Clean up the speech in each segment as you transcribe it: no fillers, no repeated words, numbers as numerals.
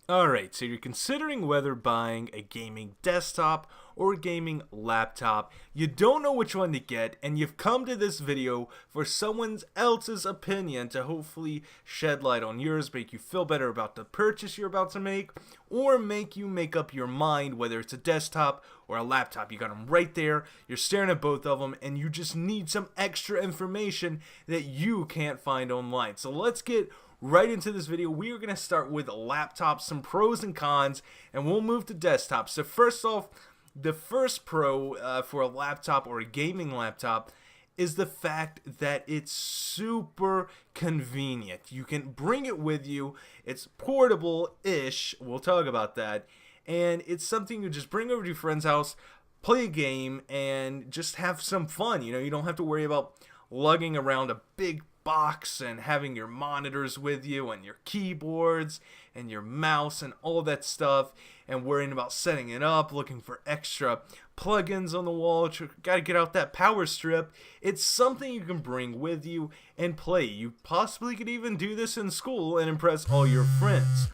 Alright, so you're considering whether buying a gaming desktop or a gaming laptop. You don't know which one to get, and you've come to this video for someone else's opinion to hopefully shed light on yours, make you feel better about the purchase you're about to make, or make you make up your mind whether it's a desktop or a laptop. You got them right there, you're staring at both of them, and you just need some extra information that you can't find online. So let's get right into this video. We are going to start with laptops, some pros and cons, and we'll move to desktops. So first off, the first pro for a laptop or a gaming laptop is the fact that it's super convenient. You can bring it with you. It's portable-ish. We'll talk about that. And it's something you just bring over to your friend's house, play a game, and just have some fun. You know, you don't have to worry about lugging around a big box and having your monitors with you and your keyboards and your mouse and all that stuff and worrying about setting it up, looking for extra plugins on the wall. Gotta get out that power strip. It's something you can bring with you and play. You possibly could even do this in school and impress all your friends.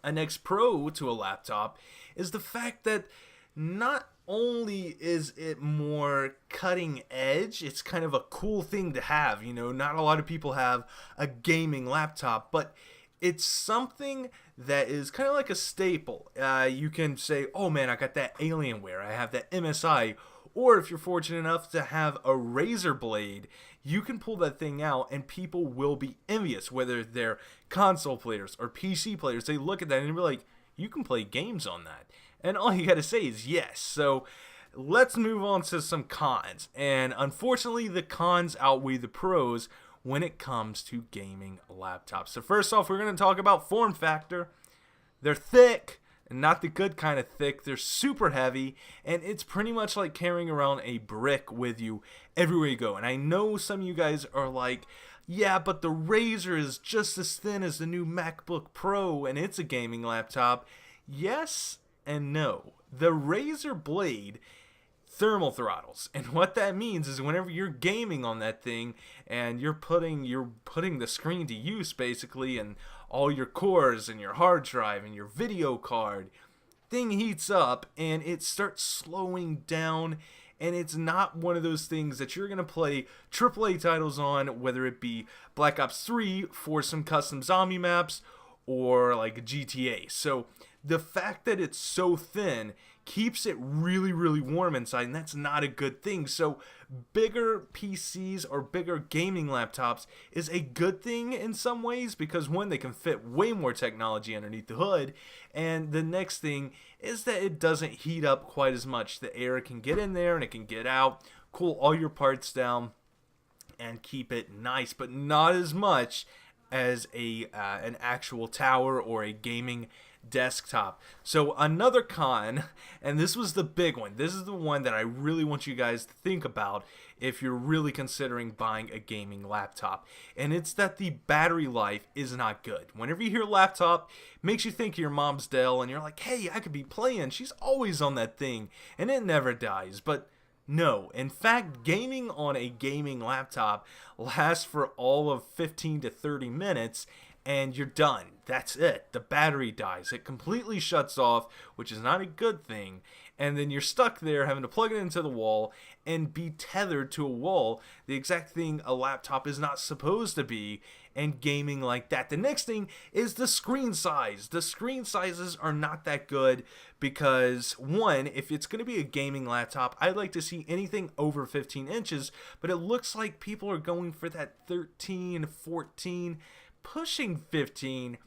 A next pro to a laptop is the fact that not only is it more cutting edge, it's kind of a cool thing to have. You know, not a lot of people have a gaming laptop, but it's something that is kind of like a staple. You can say, oh man, I got that Alienware, I have that MSI, or if you're fortunate enough to have a Razer Blade, you can pull that thing out and people will be envious, whether they're console players or PC players. They look at that and they'll be like, you can play games on that. And all you gotta say is yes. So let's move on to some cons. And unfortunately, the cons outweigh the pros when it comes to gaming laptops. So first off, we're gonna talk about form factor. They're thick, and not the good kind of thick. They're super heavy, and it's pretty much like carrying around a brick with you everywhere you go. And I know some of you guys are like, yeah, but the Razer is just as thin as the new MacBook Pro, and it's a gaming laptop. Yes and no. The Razer Blade thermal throttles, and what that means is whenever you're gaming on that thing and you're putting the screen to use basically, and all your cores and your hard drive and your video card, thing heats up and it starts slowing down. And it's not one of those things that you're going to play AAA titles on, whether it be Black Ops 3 for some custom zombie maps or like GTA. So the fact that it's so thin keeps it really, really warm inside, and that's not a good thing. So bigger PCs or bigger gaming laptops is a good thing in some ways because one, they can fit way more technology underneath the hood, and the next thing is that it doesn't heat up quite as much. The air can get in there and it can get out, cool all your parts down, and keep it nice, but not as much as an actual tower or a gaming desktop. So another con, and this was the big one, this is the one that I really want you guys to think about if you're really considering buying a gaming laptop, and it's that the battery life is not good. Whenever you hear laptop, it makes you think of your mom's Dell, and you're like, hey, I could be playing, she's always on that thing, and it never dies. But no, in fact, gaming on a gaming laptop lasts for all of 15 to 30 minutes, and you're done. That's it. The battery dies. It completely shuts off, which is not a good thing. And then you're stuck there having to plug it into the wall and be tethered to a wall, the exact thing a laptop is not supposed to be, and gaming like that. The next thing is the screen size. The screen sizes are not that good because, one, if it's going to be a gaming laptop, I'd like to see anything over 15 inches, but it looks like people are going for that 13, 14, pushing 15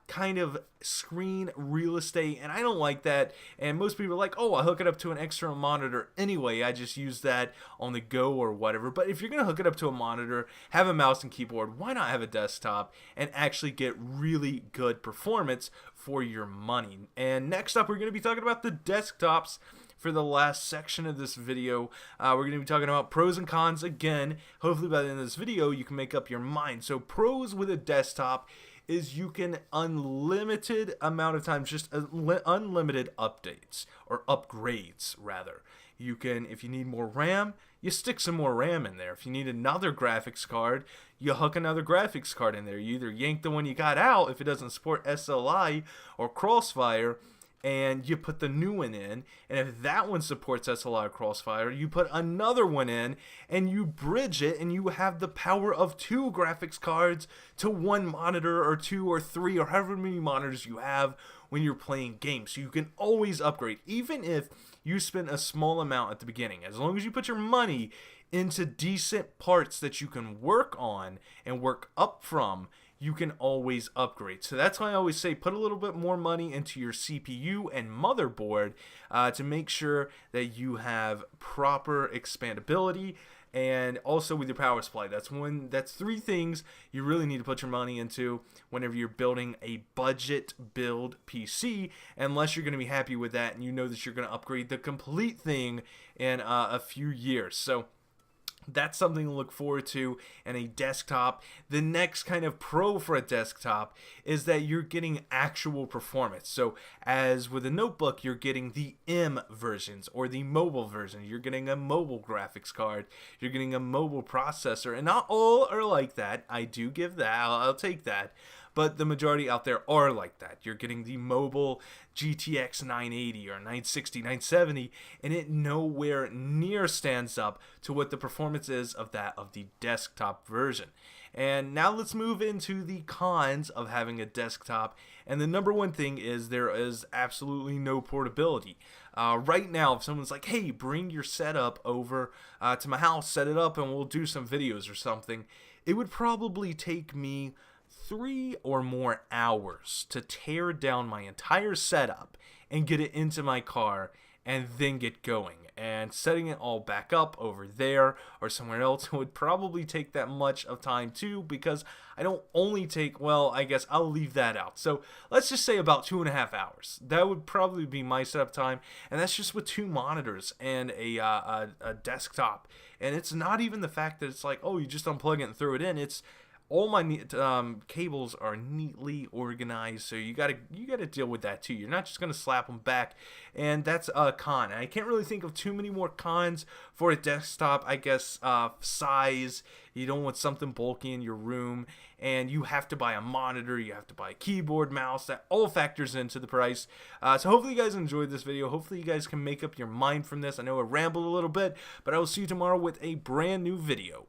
kind of screen real estate, and I don't like that. And most people are like, oh, I hook it up to an external monitor anyway, I just use that on the go or whatever. But if you're gonna hook it up to a monitor, have a mouse and keyboard, why not have a desktop and actually get really good performance for your money? And next up, we're gonna be talking about the desktops for the last section of this video. We're going to be talking about pros and cons again. Hopefully by the end of this video you can make up your mind. So pros with a desktop is you can unlimited amount of times, just unlimited updates or upgrades rather. You can, if you need more RAM, you stick some more RAM in there. If you need another graphics card, you hook another graphics card in there. You either yank the one you got out if it doesn't support SLI or Crossfire, and you put the new one in, and if that one supports SLI or Crossfire, you put another one in, and you bridge it, and you have the power of 2 graphics cards to 1 monitor, or 2 or 3, or however many monitors you have when you're playing games. So you can always upgrade, even if you spend a small amount at the beginning. As long as you put your money into decent parts that you can work on and work up from, you can always upgrade. So that's why I always say put a little bit more money into your CPU and motherboard to make sure that you have proper expandability, and also with your power supply. That's 3 things you really need to put your money into whenever you're building a budget build PC, unless you're going to be happy with that and you know that you're going to upgrade the complete thing in a few years. So that's something to look forward to in a desktop. The next kind of pro for a desktop is that you're getting actual performance. So as with a notebook, you're getting the M versions or the mobile version. You're getting a mobile graphics card. You're getting a mobile processor. And not all are like that. I do give that. I'll take that. But the majority out there are like that. You're getting the mobile GTX 980 or 960, 970, and it nowhere near stands up to what the performance is of that of the desktop version. And now let's move into the cons of having a desktop. And the number one thing is there is absolutely no portability. Right now, if someone's like, hey, bring your setup over to my house, set it up, and we'll do some videos or something, it would probably take me 3 or more hours to tear down my entire setup and get it into my car and then get going. And setting it all back up over there or somewhere else would probably take that much of time too, because I don't only take, well, I guess I'll leave that out. So let's just say about 2.5 hours. That would probably be my setup time, and that's just with 2 monitors and a desktop. And it's not even the fact that it's like, oh, you just unplug it and throw it in. It's all my cables are neatly organized, so you gotta deal with that too. You're not just gonna slap them back, and that's a con. And I can't really think of too many more cons for a desktop. I guess size. You don't want something bulky in your room, and you have to buy a monitor. You have to buy a keyboard, mouse. That all factors into the price. So hopefully you guys enjoyed this video. Hopefully you guys can make up your mind from this. I know I rambled a little bit, but I will see you tomorrow with a brand new video.